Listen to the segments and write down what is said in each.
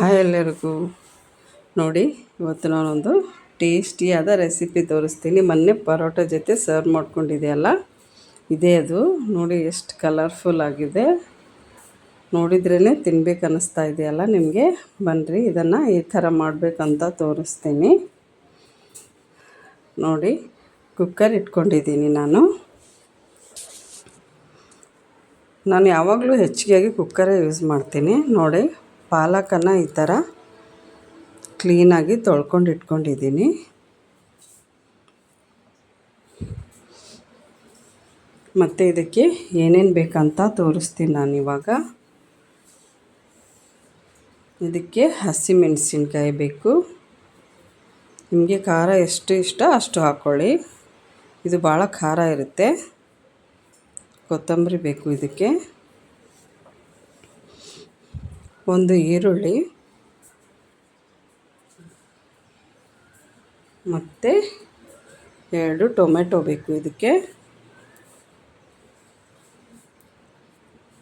Hi ಎಲ್ಲರಿಗೂ. ನೋಡಿ, ಇವತ್ತು ನಾನೊಂದು ಟೇಸ್ಟಿಯಾದ ರೆಸಿಪಿ ತೋರಿಸ್ತೀನಿ. ಮೊನ್ನೆ ಪರೋಟ ಜೊತೆ ಸರ್ವ್ ಮಾಡ್ಕೊಂಡಿದೆಯಲ್ಲ, ಇದೇ ಅದು. ನೋಡಿ ಎಷ್ಟು ಕಲರ್ಫುಲ್ ಆಗಿದೆ, ನೋಡಿದ್ರೇ ತಿನ್ಬೇಕು ಅನ್ನಿಸ್ತಾ ಇದೆಯಲ್ಲ ನಿಮಗೆ. ಬನ್ನಿರಿ, ಇದನ್ನು ಈ ಥರ ಮಾಡಬೇಕಂತ ತೋರಿಸ್ತೀನಿ. ನೋಡಿ, ಕುಕ್ಕರ್ ಇಟ್ಕೊಂಡಿದ್ದೀನಿ ನಾನು ಯಾವಾಗಲೂ ಹೆಚ್ಚಿಗೆ ಕುಕ್ಕರೇ ಯೂಸ್ ಮಾಡ್ತೀನಿ. ನೋಡಿ, ಪಾಲಕನ್ನು ಈ ಥರ ಕ್ಲೀನಾಗಿ ತೊಳ್ಕೊಂಡು ಇಟ್ಕೊಂಡಿದ್ದೀನಿ. ಮತ್ತು ಇದಕ್ಕೆ ಏನೇನು ಬೇಕಂತ ತೋರಿಸ್ತೀನಿ ನಾನು ಇವಾಗ. ಇದಕ್ಕೆ ಹಸಿಮೆಣಸಿನ್ಕಾಯಿ ಬೇಕು. ನಿಮಗೆ ಖಾರ ಎಷ್ಟು ಇಷ್ಟ ಅಷ್ಟು ಹಾಕ್ಕೊಳ್ಳಿ, ಇದು ಭಾಳ ಖಾರ ಇರುತ್ತೆ. ಕೊತ್ತಂಬರಿ ಬೇಕು ಇದಕ್ಕೆ. ಒಂದು ಈರುಳ್ಳಿ ಮತ್ತು 2 ಟೊಮೆಟೊ ಬೇಕು ಇದಕ್ಕೆ.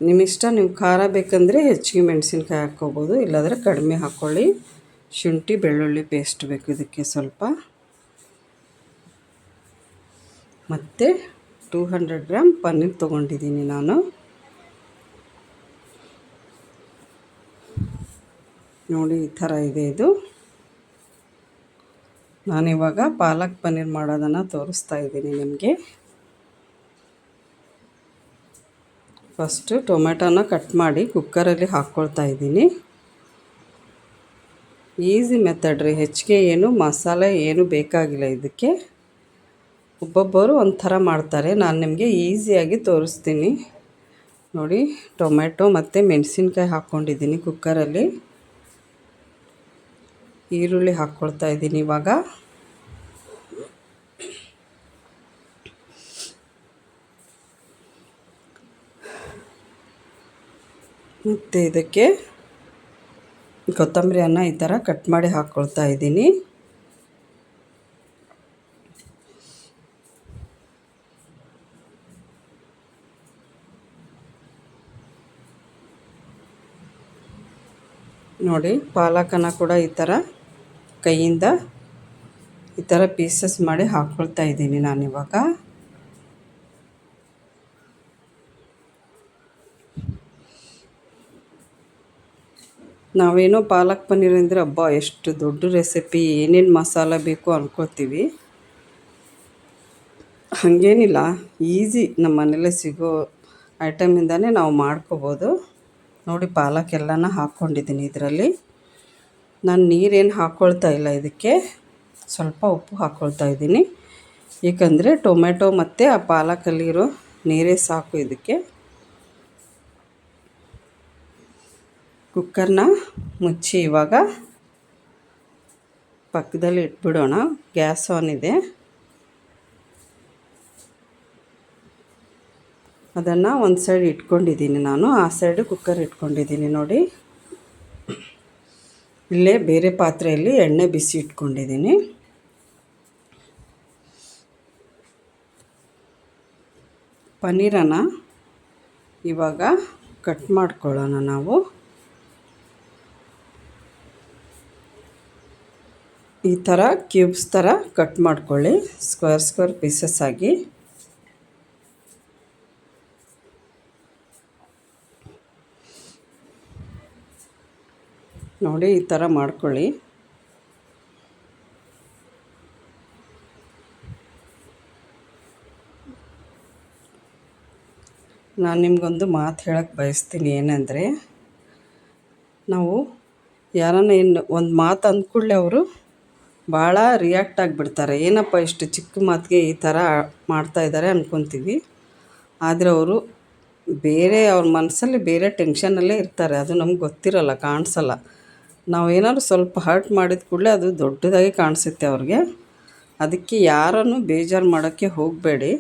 ನಿಮ್ಮಿಷ್ಟ, ನೀವು ಖಾರ ಬೇಕಂದರೆ ಹೆಚ್ಚಿಗೆ ಮೆಣಸಿನ್ಕಾಯಿ ಹಾಕ್ಕೋಬೋದು, ಇಲ್ಲಾಂದರೆ ಕಡಿಮೆ ಹಾಕ್ಕೊಳ್ಳಿ. ಶುಂಠಿ ಬೆಳ್ಳುಳ್ಳಿ ಪೇಸ್ಟ್ ಬೇಕು ಇದಕ್ಕೆ ಸ್ವಲ್ಪ. ಮತ್ತು 200 ಗ್ರಾಮ್ ಪನ್ನೀರ್ ತೊಗೊಂಡಿದ್ದೀನಿ ನಾನು. ನೋಡಿ, ಈ ಥರ ಇದೆ ಇದು. ನಾನಿವಾಗ ಪಾಲಕ್ ಪನ್ನೀರ್ ಮಾಡೋದನ್ನು ತೋರಿಸ್ತಾ ಇದ್ದೀನಿ ನಿಮಗೆ. ಫಸ್ಟು ಟೊಮೆಟೊನ ಕಟ್ ಮಾಡಿ ಕುಕ್ಕರಲ್ಲಿ ಹಾಕ್ಕೊಳ್ತಾ ಇದ್ದೀನಿ. ಈಸಿ ಮೆಥಡ್ ರೀ, ಹೆಚ್ಚಿಗೆ ಏನು ಮಸಾಲೆ ಏನು ಬೇಕಾಗಿಲ್ಲ ಇದಕ್ಕೆ. ಒಬ್ಬೊಬ್ಬರು ಒಂಥರ ಮಾಡ್ತಾರೆ, ನಾನು ನಿಮಗೆ ಈಸಿಯಾಗಿ ತೋರಿಸ್ತೀನಿ. ನೋಡಿ, ಟೊಮೆಟೊ ಮತ್ತು ಮೆಣಸಿನ್ಕಾಯಿ ಹಾಕ್ಕೊಂಡಿದ್ದೀನಿ ಕುಕ್ಕರಲ್ಲಿ. ಈರುಳ್ಳಿ ಹಾಕ್ಕೊಳ್ತಾ ಇದ್ದೀನಿ ಇವಾಗ. ಮತ್ತು ಇದಕ್ಕೆ ಕೊತ್ತಂಬರಿಯನ್ನು ಈ ಥರ ಕಟ್ ಮಾಡಿ ಹಾಕ್ಕೊಳ್ತಾ ಇದ್ದೀನಿ. ನೋಡಿ, ಪಾಲಕನ್ನು ಕೂಡ ಈ ಥರ ಕೈಯಿಂದ ಈ ಥರ ಪೀಸಸ್ ಮಾಡಿ ಹಾಕ್ಕೊಳ್ತಾ ಇದ್ದೀನಿ ನಾನಿವಾಗ. ನಾವೇನೋ ಪಾಲಕ್ ಪನ್ನೀರ್ ಅಂದರೆ ಹಬ್ಬ ಎಷ್ಟು ದೊಡ್ಡ ರೆಸಿಪಿ, ಏನೇನು ಮಸಾಲೆ ಬೇಕು ಅಂದ್ಕೋತೀವಿ. ಹಾಗೇನಿಲ್ಲ, ಈಸಿ ನಮ್ಮ ಮನೇಲೆ ಸಿಗೋ ಐಟಮಿಂದನೇ ನಾವು ಮಾಡ್ಕೋಬೋದು. ನೋಡಿ, ಪಾಲಕ್ ಎಲ್ಲನ ಹಾಕ್ಕೊಂಡಿದ್ದೀನಿ ಇದರಲ್ಲಿ. ನಾನು ನೀರೇನು ಹಾಕ್ಕೊಳ್ತಾ ಇಲ್ಲ ಇದಕ್ಕೆ, ಸ್ವಲ್ಪ ಉಪ್ಪು ಹಾಕ್ಕೊಳ್ತಾ ಇದ್ದೀನಿ. ಏಕೆಂದರೆ ಟೊಮೆಟೊ ಮತ್ತು ಆ ಪಾಲಕಲ್ಲಿರೋ ನೀರೇ ಸಾಕು ಇದಕ್ಕೆ. ಕುಕ್ಕರ್ನ ಮುಚ್ಚಿ ಇವಾಗ ಪಕ್ಕದಲ್ಲಿ ಇಟ್ಬಿಡೋಣ. ಗ್ಯಾಸ್ ಆನ್ ಇದೆ. ಅದನ್ನು ಒಂದು ಸೈಡ್ ಇಟ್ಕೊಂಡಿದ್ದೀನಿ ನಾನು, ಆ ಸೈಡು ಕುಕ್ಕರ್ ಇಟ್ಕೊಂಡಿದ್ದೀನಿ. ನೋಡಿ, ಇಲ್ಲೇ ಬೇರೆ ಪಾತ್ರೆಯಲ್ಲಿ ಎಣ್ಣೆ ಬಿಸಿ ಇಟ್ಕೊಂಡಿದ್ದೀನಿ. ಪನ್ನೀರನ್ನು ಇವಾಗ ಕಟ್ ಮಾಡ್ಕೊಳ್ಳೋಣ ನಾವು. ಈ ಥರ ಕ್ಯೂಬ್ಸ್ ಥರ ಕಟ್ ಮಾಡ್ಕೊಳ್ಳಿ, ಸ್ಕ್ವೇರ್ ಪೀಸಸ್ ಆಗಿ. ನೋಡಿ, ಈ ಥರ ಮಾಡ್ಕೊಳ್ಳಿ. ನಾನು ನಿಮಗೊಂದು ಮಾತು ಹೇಳಕ್ಕೆ ಬಯಸ್ತೀನಿ. ಏನಂದರೆ, ನಾವು ಯಾರನ್ನ ಒಂದು ಮಾತು ಅಂದ್ಕೂಡಲೇ ಅವರು ಭಾಳ ರಿಯಾಕ್ಟ್ ಆಗಿಬಿಡ್ತಾರೆ. ಏನಪ್ಪ ಇಷ್ಟು ಚಿಕ್ಕ ಮಾತಿಗೆ ಈ ಥರ ಮಾಡ್ತಾಯಿದ್ದಾರೆ ಅಂದ್ಕೊತೀವಿ. ಆದರೆ ಅವರು ಅವ್ರ ಮನಸ್ಸಲ್ಲಿ ಬೇರೆ ಟೆನ್ಷನಲ್ಲೇ ಇರ್ತಾರೆ. ಅದು ನಮ್ಗೆ ಗೊತ್ತಿರೋಲ್ಲ, ಕಾಣಿಸಲ್ಲ. ನಾವೇನಾದ್ರು ಸ್ವಲ್ಪ ಹರ್ಟ್ ಮಾಡಿದ ಕೂಡಲೇ ಅದು ದೊಡ್ಡದಾಗಿ ಕಾಣಿಸುತ್ತೆ ಅವ್ರಿಗೆ. ಅದಕ್ಕೆ ಯಾರನ್ನು ಬೇಜಾರು ಮಾಡೋಕ್ಕೆ ಹೋಗಬೇಡಿ.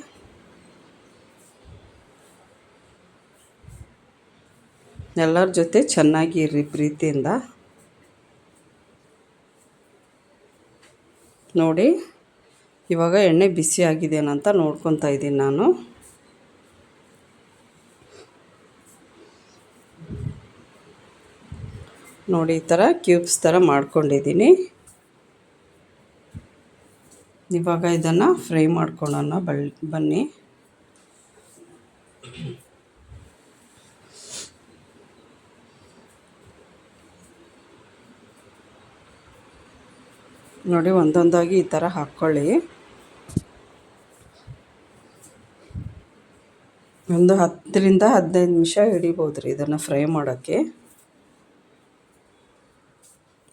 ಎಲ್ಲರ ಜೊತೆ ಚೆನ್ನಾಗಿ ಇರ್ರಿ ಪ್ರೀತಿಯಿಂದ. ನೋಡಿ, ಇವಾಗ ಎಣ್ಣೆ ಬಿಸಿ ಆಗಿದೆಯೇನಂತ ನೋಡ್ಕೊತಾ ಇದ್ದೀನಿ ನಾನು. ನೋಡಿ ಈ ಥರ ಕ್ಯೂಬ್ಸ್ ಥರ ಮಾಡ್ಕೊಂಡಿದ್ದೀನಿ. ಇವಾಗ ಇದನ್ನು ಫ್ರೈ ಮಾಡ್ಕೊಳ್ಳೋಣ. ಬನ್ನಿ. ನೋಡಿ ಒಂದೊಂದಾಗಿ ಈ ಥರ ಹಾಕ್ಕೊಳ್ಳಿ. ಒಂದು 10ರಿಂದ 15 ನಿಮಿಷ ಹಿಡಿಬೋದು ರೀ ಇದನ್ನು ಫ್ರೈ ಮಾಡೋಕ್ಕೆ.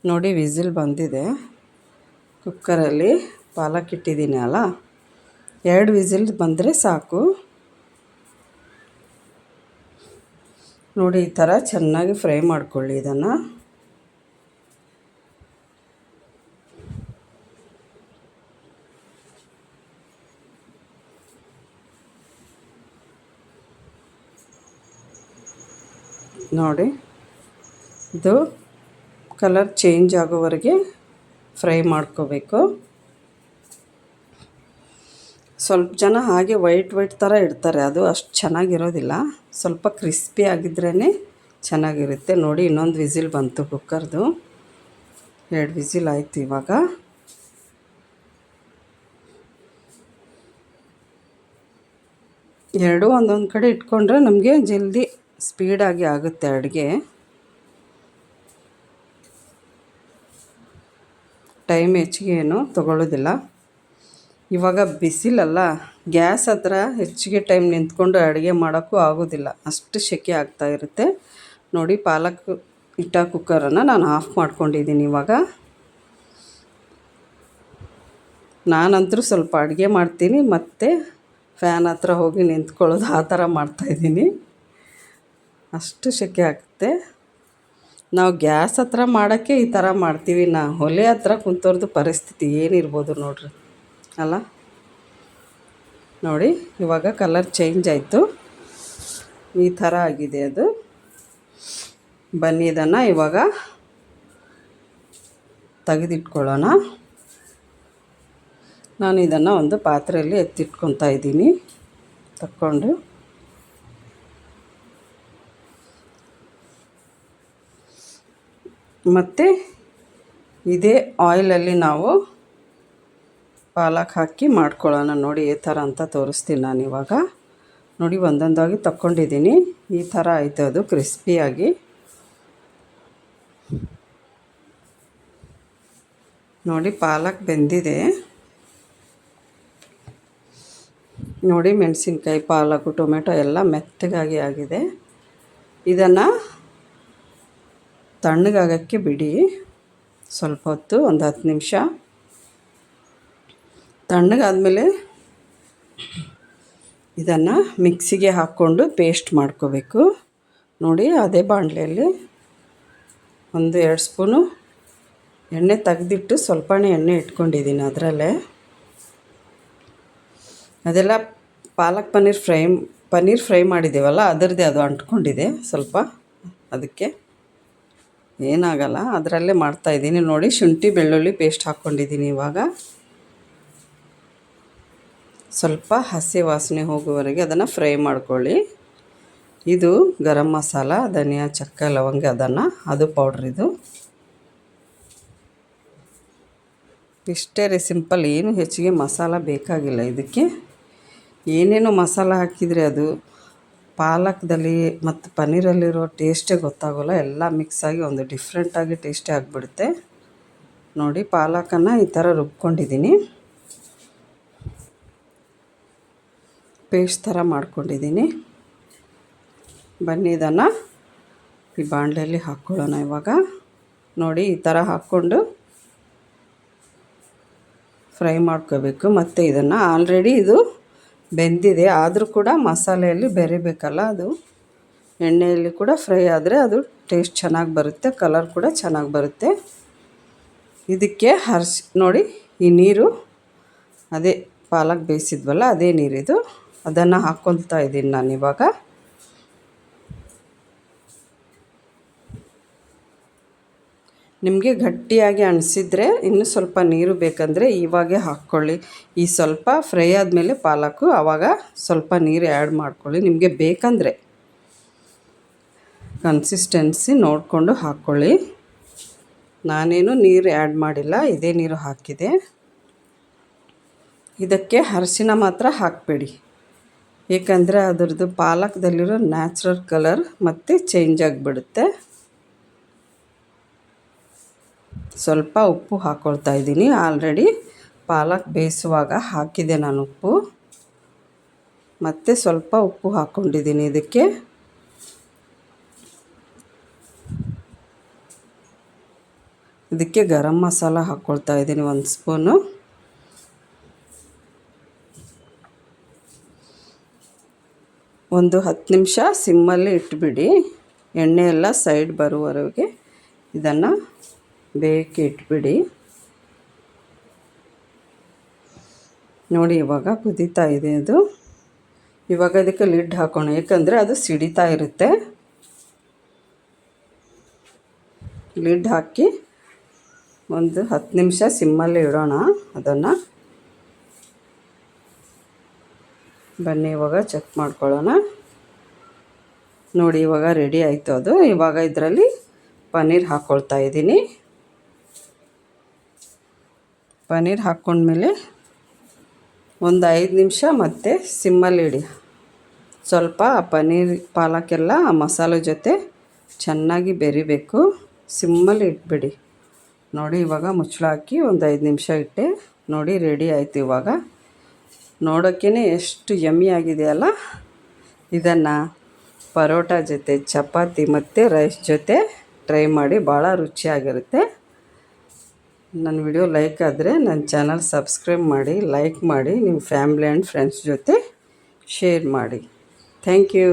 ನೋಡಿ ವಿಸಿಲ್ ಬಂದಿದೆ. ಕುಕ್ಕರಲ್ಲಿ ಪಾಲಕ್ ಇಟ್ಟಿದ್ದೀನಿ ಅಲ್ಲ, 2 ವಿಸಿಲ್ ಬಂದರೆ ಸಾಕು. ನೋಡಿ ಈ ಥರ ಚೆನ್ನಾಗಿ ಫ್ರೈ ಮಾಡ್ಕೊಳ್ಳಿ ಇದನ್ನು. ನೋಡಿ ಇದು ಕಲರ್ ಚೇಂಜ್ ಆಗೋವರೆಗೆ ಫ್ರೈ ಮಾಡ್ಕೋಬೇಕು. ಸ್ವಲ್ಪ ಜನ ಹಾಗೆ ವೈಟ್ ಥರ ಇಡ್ತಾರೆ, ಅದು ಅಷ್ಟು ಚೆನ್ನಾಗಿರೋದಿಲ್ಲ. ಸ್ವಲ್ಪ ಕ್ರಿಸ್ಪಿ ಆಗಿದ್ರೇ ಚೆನ್ನಾಗಿರುತ್ತೆ. ನೋಡಿ ಇನ್ನೊಂದು ವಿಸಿಲ್ ಬಂತು ಕುಕ್ಕರ್ದು, 2 ವಿಸಿಲ್ ಆಯಿತು. ಇವಾಗ ಎರಡೂ ಒಂದೊಂದು ಕಡೆ ಇಟ್ಕೊಂಡ್ರೆ ನಮಗೆ ಜಲ್ದಿ ಸ್ಪೀಡಾಗಿ ಆಗುತ್ತೆ ಅಡುಗೆ. ಟೈಮ್ ಹೆಚ್ಚಿಗೆ ಏನು ತೊಗೊಳ್ಳೋದಿಲ್ಲ. ಇವಾಗ ಬಿಸಿಲಲ್ಲ, ಗ್ಯಾಸ್ ಹತ್ರ ಹೆಚ್ಚಿಗೆ ಟೈಮ್ ನಿಂತ್ಕೊಂಡು ಅಡುಗೆ ಮಾಡೋಕ್ಕೂ ಆಗೋದಿಲ್ಲ, ಅಷ್ಟು ಸೆಕೆ ಆಗ್ತಾ ಇರುತ್ತೆ. ನೋಡಿ ಪಾಲಕ್ ಇಟ್ಟ ಕುಕ್ಕರನ್ನು ನಾನು ಆಫ್ ಮಾಡ್ಕೊಂಡಿದ್ದೀನಿ. ಇವಾಗ ನಾನಂತರೂ ಸ್ವಲ್ಪ ಅಡುಗೆ ಮಾಡ್ತೀನಿ ಮತ್ತು ಫ್ಯಾನ್ ಹತ್ರ ಹೋಗಿ ನಿಂತ್ಕೊಳ್ಳೋದು ಆ ಥರ ಮಾಡ್ತಾಯಿದ್ದೀನಿ. ಅಷ್ಟು ಸೆಕೆ ಆಗುತ್ತೆ. ನಾವು ಗ್ಯಾಸ್ ಹತ್ರ ಮಾಡೋಕ್ಕೆ ಈ ಥರ ಮಾಡ್ತೀವಿ, ಒಲೆ ಹತ್ರ ಕುಂತವ್ರದ್ದು ಪರಿಸ್ಥಿತಿ ಏನಿರ್ಬೋದು ನೋಡ್ರಿ ಅಲ್ಲ. ನೋಡಿ ಇವಾಗ ಕಲರ್ ಚೇಂಜ್ ಆಯಿತು, ಈ ಥರ ಆಗಿದೆ ಅದು. ಬನ್ನಿ ಇದನ್ನು ಇವಾಗ ತೆಗೆದಿಟ್ಕೊಳ್ಳೋಣ. ನಾನು ಇದನ್ನು ಒಂದು ಪಾತ್ರೆಯಲ್ಲಿ ಎತ್ತಿಟ್ಕೊತಾ ಇದ್ದೀನಿ ತಕ್ಕೊಂಡು. ಮತ್ತು ಇದೇ ಆಯಿಲಲ್ಲಿ ನಾವು ಪಾಲಕ್ ಹಾಕಿ ಮಾಡ್ಕೊಳ್ಳೋಣ. ನೋಡಿ ಈ ಥರ ಅಂತ ತೋರಿಸ್ತೀನಿ ನಾನು ಇವಾಗ. ನೋಡಿ ಒಂದೊಂದಾಗಿ ತಕ್ಕೊಂಡಿದ್ದೀನಿ, ಈ ಥರ ಆಯಿತು ಅದು ಕ್ರಿಸ್ಪಿಯಾಗಿ. ನೋಡಿ ಪಾಲಕ್ ಬೆಂದಿದೆ. ನೋಡಿ ಮೆಣಸಿನ್ಕಾಯಿ, ಪಾಲಕು, ಟೊಮೆಟೊ ಎಲ್ಲ ಮೆತ್ತಗಾಗಿ ಆಗಿದೆ. ಇದನ್ನು ತಣ್ಣಗಾಗೋಕ್ಕೆ ಬಿಡಿ ಸ್ವಲ್ಪ ಹೊತ್ತು, ಒಂದು 10 ನಿಮಿಷ. ತಣ್ಣಗಾದಮೇಲೆ ಇದನ್ನು ಮಿಕ್ಸಿಗೆ ಹಾಕ್ಕೊಂಡು ಪೇಸ್ಟ್ ಮಾಡ್ಕೋಬೇಕು. ನೋಡಿ ಅದೇ ಬಾಣಲೆಯಲ್ಲಿ 1-2 ಸ್ಪೂನು ಎಣ್ಣೆ ತೆಗೆದಿಟ್ಟು ಸ್ವಲ್ಪನೇ ಎಣ್ಣೆ ಇಟ್ಕೊಂಡಿದ್ದೀನಿ. ಅದರಲ್ಲೇ ಅದೆಲ್ಲ ಪಾಲಕ್ ಪನ್ನೀರ್ ಫ್ರೈ ಮಾಡಿದ್ದೇವಲ್ಲ, ಅದರದ್ದೇ ಅದು ಅಂಟ್ಕೊಂಡಿದೆ ಸ್ವಲ್ಪ, ಅದಕ್ಕೆ ಏನಾಗಲ್ಲ, ಅದರಲ್ಲೇ ಮಾಡ್ತಾಯಿದ್ದೀನಿ. ನೋಡಿ ಶುಂಠಿ ಬೆಳ್ಳುಳ್ಳಿ ಪೇಸ್ಟ್ ಹಾಕ್ಕೊಂಡಿದ್ದೀನಿ. ಇವಾಗ ಸ್ವಲ್ಪ ಹಸಿ ವಾಸನೆ ಹೋಗುವವರೆಗೆ ಅದನ್ನು ಫ್ರೈ ಮಾಡ್ಕೊಳ್ಳಿ. ಇದು ಗರಂ ಮಸಾಲ, ಧನಿಯಾ, ಚಕ್ಕೆ, ಲವಂಗ, ಅದು ಪೌಡ್ರ್. ಇದು ಇಷ್ಟೇ ರೀ, ಸಿಂಪಲ್. ಏನು ಹೆಚ್ಚಿಗೆ ಮಸಾಲ ಬೇಕಾಗಿಲ್ಲ ಇದಕ್ಕೆ. ಏನೇನೋ ಮಸಾಲ ಹಾಕಿದರೆ ಅದು ಪಾಲಕ್ದಲ್ಲಿ ಮತ್ತು ಪನ್ನೀರಲ್ಲಿರೋ ಟೇಸ್ಟೇ ಗೊತ್ತಾಗೋಲ್ಲ. ಎಲ್ಲ ಮಿಕ್ಸಾಗಿ ಒಂದು ಡಿಫ್ರೆಂಟಾಗಿ ಟೇಸ್ಟೇ ಆಗಿಬಿಡುತ್ತೆ. ನೋಡಿ ಪಾಲಕನ್ನು ಈ ಥರ ರುಬ್ಕೊಂಡಿದ್ದೀನಿ, ಪೇಸ್ಟ್ ಥರ ಮಾಡ್ಕೊಂಡಿದ್ದೀನಿ. ಬನ್ನಿ ಇದನ್ನು ಈ ಬಾಣಲೆಯಲ್ಲಿ ಹಾಕ್ಕೊಳ್ಳೋಣ ಇವಾಗ. ನೋಡಿ ಈ ಥರ ಹಾಕ್ಕೊಂಡು ಫ್ರೈ ಮಾಡ್ಕೋಬೇಕು. ಮತ್ತು ಇದನ್ನು ಆಲ್ರೆಡಿ ಇದು ಬೆಂದಿದೆ, ಆದರೂ ಕೂಡ ಮಸಾಲೆಯಲ್ಲಿ ಬೆರಿಬೇಕಲ್ಲ, ಅದು ಎಣ್ಣೆಯಲ್ಲಿ ಕೂಡ ಫ್ರೈ ಆದರೆ ಅದು ಟೇಸ್ಟ್ ಚೆನ್ನಾಗಿ ಬರುತ್ತೆ, ಕಲರ್ ಕೂಡ ಚೆನ್ನಾಗಿ ಬರುತ್ತೆ. ಇದಕ್ಕೆ ನೋಡಿ ಈ ನೀರು, ಅದೇ ಪಾಲಕ್ ಬೇಯಿಸಿದ್ವಲ್ಲ ಅದೇ ನೀರಿದು, ಅದನ್ನು ಹಾಕ್ಕೊಳ್ತಾ ಇದ್ದೀನಿ ನಾನು ಇವಾಗ. ನಿಮಗೆ ಗಟ್ಟಿಯಾಗಿ ಅನಿಸಿದರೆ ಇನ್ನೂ ಸ್ವಲ್ಪ ನೀರು ಬೇಕಂದರೆ ಇವಾಗೇ ಹಾಕ್ಕೊಳ್ಳಿ. ಈ ಸ್ವಲ್ಪ ಫ್ರೈ ಆದಮೇಲೆ ಪಾಲಕ್ಕು, ಆವಾಗ ಸ್ವಲ್ಪ ನೀರು ಆ್ಯಡ್ ಮಾಡ್ಕೊಳ್ಳಿ. ನಿಮಗೆ ಬೇಕಂದರೆ ಕನ್ಸಿಸ್ಟೆನ್ಸಿ ನೋಡಿಕೊಂಡು ಹಾಕ್ಕೊಳ್ಳಿ. ನಾನೇನು ನೀರು ಆ್ಯಡ್ ಮಾಡಿಲ್ಲ, ಇದೇ ನೀರು ಹಾಕಿದೆ. ಇದಕ್ಕೆ ಅರಿಶಿನ ಮಾತ್ರ ಹಾಕಬೇಡಿ, ಏಕೆಂದರೆ ಅದರದ್ದು ಪಾಲಕ್ದಲ್ಲಿರೋ ನ್ಯಾಚುರಲ್ ಕಲರ್ ಮತ್ತು ಚೇಂಜ್ ಆಗಿಬಿಡುತ್ತೆ. ಸ್ವಲ್ಪ ಉಪ್ಪು ಹಾಕ್ಕೊಳ್ತಾ ಇದ್ದೀನಿ. ಆಲ್ರೆಡಿ ಪಾಲಕ್ ಬೇಯಿಸುವಾಗ ಹಾಕಿದೆ ನಾನು ಉಪ್ಪು, ಮತ್ತು ಸ್ವಲ್ಪ ಉಪ್ಪು ಹಾಕ್ಕೊಂಡಿದ್ದೀನಿ ಇದಕ್ಕೆ. ಇದಕ್ಕೆ ಗರಂ ಮಸಾಲ ಹಾಕ್ಕೊಳ್ತಾ ಇದ್ದೀನಿ 1 ಸ್ಪೂನು. ಒಂದು 10 ನಿಮಿಷ ಸಿಮ್ಮಲ್ಲಿ ಇಟ್ಬಿಡಿ. ಎಣ್ಣೆ ಎಲ್ಲ ಸೈಡ್ ಬರುವವರೆಗೆ ಇದನ್ನು ಬೇಯಕ್ಕೆ ಇಟ್ಬಿಡಿ. ನೋಡಿ ಇವಾಗ ಕುದೀತಾ ಇದೆ ಅದು. ಇವಾಗ ಇದಕ್ಕೆ ಲಿಡ್ ಹಾಕೋಣ, ಏಕೆಂದರೆ ಅದು ಸಿಡಿತಾ ಇರುತ್ತೆ. ಲಿಡ್ ಹಾಕಿ ಒಂದು 10 ನಿಮಿಷ ಸಿಮ್ಮಲ್ಲಿ ಇಡೋಣ ಅದನ್ನು. ಬನ್ನಿ ಇವಾಗ ಚೆಕ್ ಮಾಡ್ಕೊಳ್ಳೋಣ. ನೋಡಿ ಇವಾಗ ರೆಡಿ ಆಯಿತು ಅದು. ಇವಾಗ ಇದರಲ್ಲಿ ಪನ್ನೀರ್ ಹಾಕ್ಕೊಳ್ತಾ ಇದ್ದೀನಿ. ಪನ್ನೀರ್ ಹಾಕ್ಕೊಂಡ್ಮೇಲೆ ಒಂದು 5 ನಿಮಿಷ ಮತ್ತೆ ಸಿಮ್ಮಲ್ಲಿಡಿ. ಸ್ವಲ್ಪ ಪನ್ನೀರ್ ಪಾಲಕ್ಕೆಲ್ಲ ಆ ಮಸಾಲೆ ಜೊತೆ ಚೆನ್ನಾಗಿ ಬೆರಿಬೇಕು. ಸಿಮ್ಮಲ್ಲಿ ಇಟ್ಬಿಡಿ. ನೋಡಿ ಇವಾಗ ಮುಚ್ಚಳ ಹಾಕಿ ಒಂದು 5 ನಿಮಿಷ ಇಟ್ಟೆ. ನೋಡಿ ರೆಡಿ ಆಯಿತು. ಇವಾಗ ನೋಡೋಕ್ಕೇ ಎಷ್ಟು ಯಮ್ಮಿ ಆಗಿದೆಯಲ್ಲ. ಇದನ್ನು ಪರೋಟ ಜೊತೆ, ಚಪಾತಿ ಮತ್ತು ರೈಸ್ ಜೊತೆ ಟ್ರೈ ಮಾಡಿ, ಭಾಳ ರುಚಿಯಾಗಿರುತ್ತೆ. ನನ್ನ ವಿಡಿಯೋ ಲೈಕ್ ಆದರೆ ನನ್ನ ಚಾನಲ್ ಸಬ್ಸ್ಕ್ರೈಬ್ ಮಾಡಿ, ಲೈಕ್ ಮಾಡಿ, ನಿಮ್ಮ ಫ್ಯಾಮಿಲಿ ಆ್ಯಂಡ್ ಫ್ರೆಂಡ್ಸ್ ಜೊತೆ ಶೇರ್ ಮಾಡಿ. Thank you.